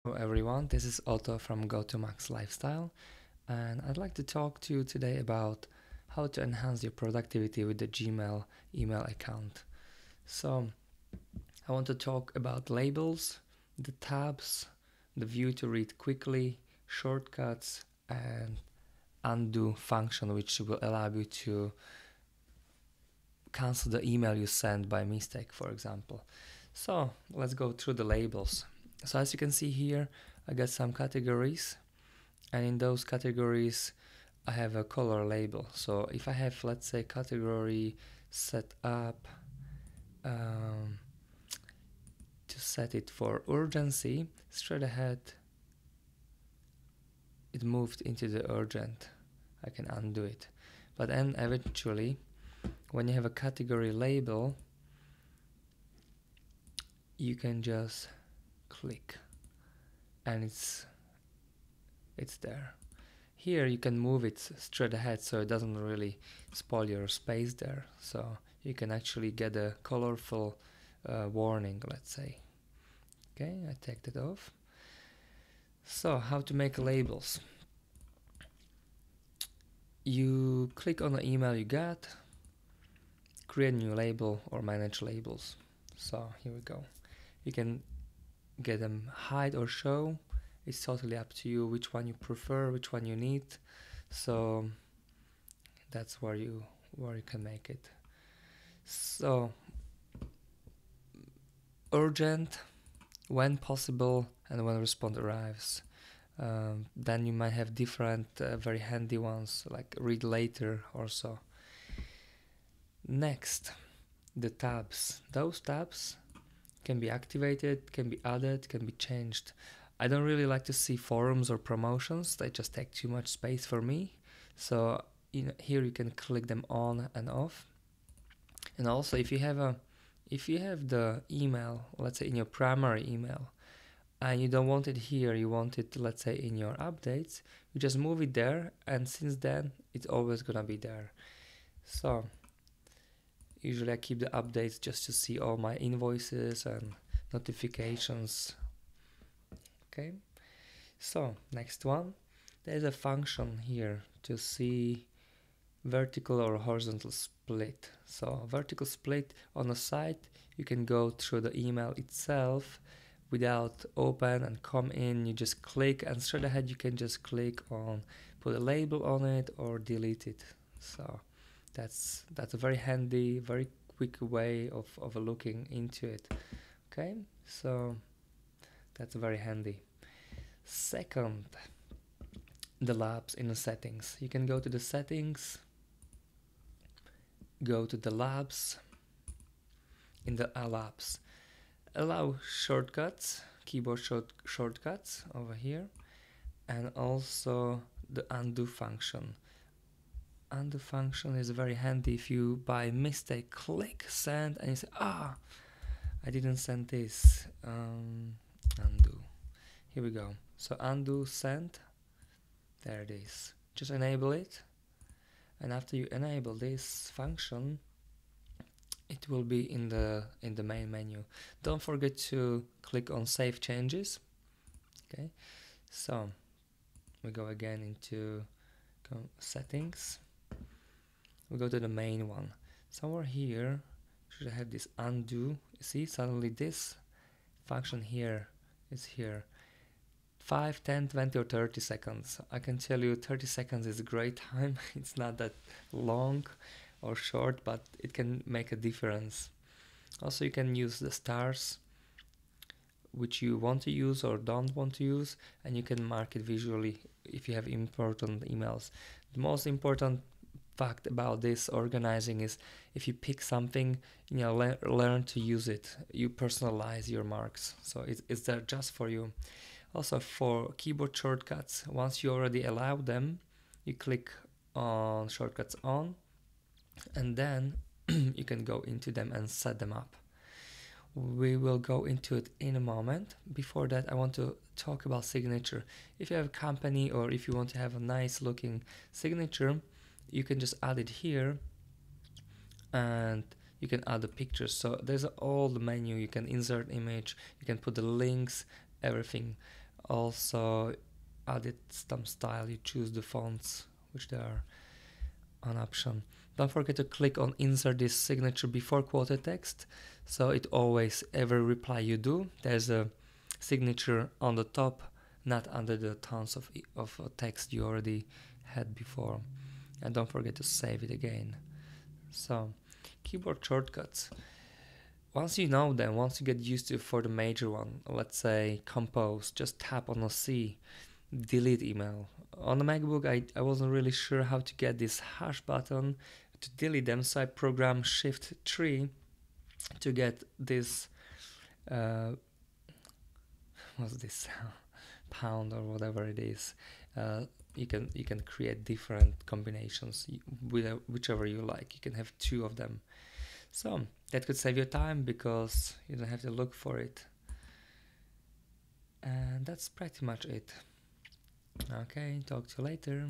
Hello everyone, this is Otto from Go to Max Lifestyle, and I'd like to talk to you today about how to enhance your productivity with the Gmail email account. So, I want to talk about labels, the tabs, the view to read quickly, shortcuts, and undo function, which will allow you to cancel the email you sent by mistake, for example. So, let's go through the labels. So, as you can see here, I got some categories, and in those categories I have a color label. So if I have, let's say, category set up to set it for urgency, straight ahead it moved into the urgent. I can undo it, but then eventually when you have a category label you can just click and it's there. Here you can move it straight ahead so it doesn't really spoil your space there. So you can actually get a colorful warning, let's say. Okay, I take that off. So how to make labels. You click on the email you got, create a new label or manage labels. So here we go. You can get them hide or show. It's totally up to you which one you prefer, which one you need. So that's where you can make it. So urgent, when possible, and when response arrives. Then you might have different very handy ones like read later or so. Next, the tabs. Those tabs can be activated, can be added, can be changed. I don't really like to see forums or promotions. They just take too much space for me. So here you can click them on and off. And also if you have the email, let's say in your primary email, and you don't want it here, you want it, let's say, in your updates, you just move it there, and since then it's always gonna be there. So usually I keep the updates just to see all my invoices and notifications. Okay, so next one, there's a function here to see vertical or horizontal split. So vertical split on the site, you can go through the email itself without open and come in. You just click, and straight ahead you can just click on put a label on it or delete it. So that's a very handy, very quick way of looking into it. Okay, so that's very handy. Second, the labs in the settings. You can go to the settings, go to the labs. In the labs, allow shortcuts, keyboard shortcuts over here, and also the undo function. Undo function is very handy if you by mistake click send and you say, I didn't send this. Undo. Here we go. So undo send. There it is. Just enable it, and after you enable this function, it will be in the main menu. Don't forget to click on save changes. Okay, so we go again into settings. We go to the main one. Somewhere here should have this undo. See, suddenly this function here is here. 5, 10, 20 or 30 seconds. I can tell you 30 seconds is a great time. It's not that long or short, but it can make a difference. Also, you can use the stars which you want to use or don't want to use, and you can mark it visually if you have important emails. The most important fact about this organizing is if you pick something, learn to use it. You personalize your marks, so it's there just for you. Also, for keyboard shortcuts, once you already allow them, you click on shortcuts on, and then you can go into them and set them up. We will go into it in a moment. Before that, I want to talk about signature. If you have a company or if you want to have a nice looking signature, you can just add it here, and you can add the pictures. So there's all the menu. You can insert image, you can put the links, everything. Also added some style. You choose the fonts which they are an option. Don't forget to click on insert this signature before quoted text, so it always, every reply you do, there's a signature on the top, not under the tons of text you already had before. And don't forget to save it again. So keyboard shortcuts, once you know them, once you get used to, for the major one, let's say compose, just tap on a C, delete email. On the MacBook, I wasn't really sure how to get this hash button to delete them, so I programmed Shift 3 to get this, what's this, pound or whatever it is. You can create different combinations with whichever you like. You can have 2 of them. So that could save you time because you don't have to look for it. And that's pretty much it. Okay, talk to you later.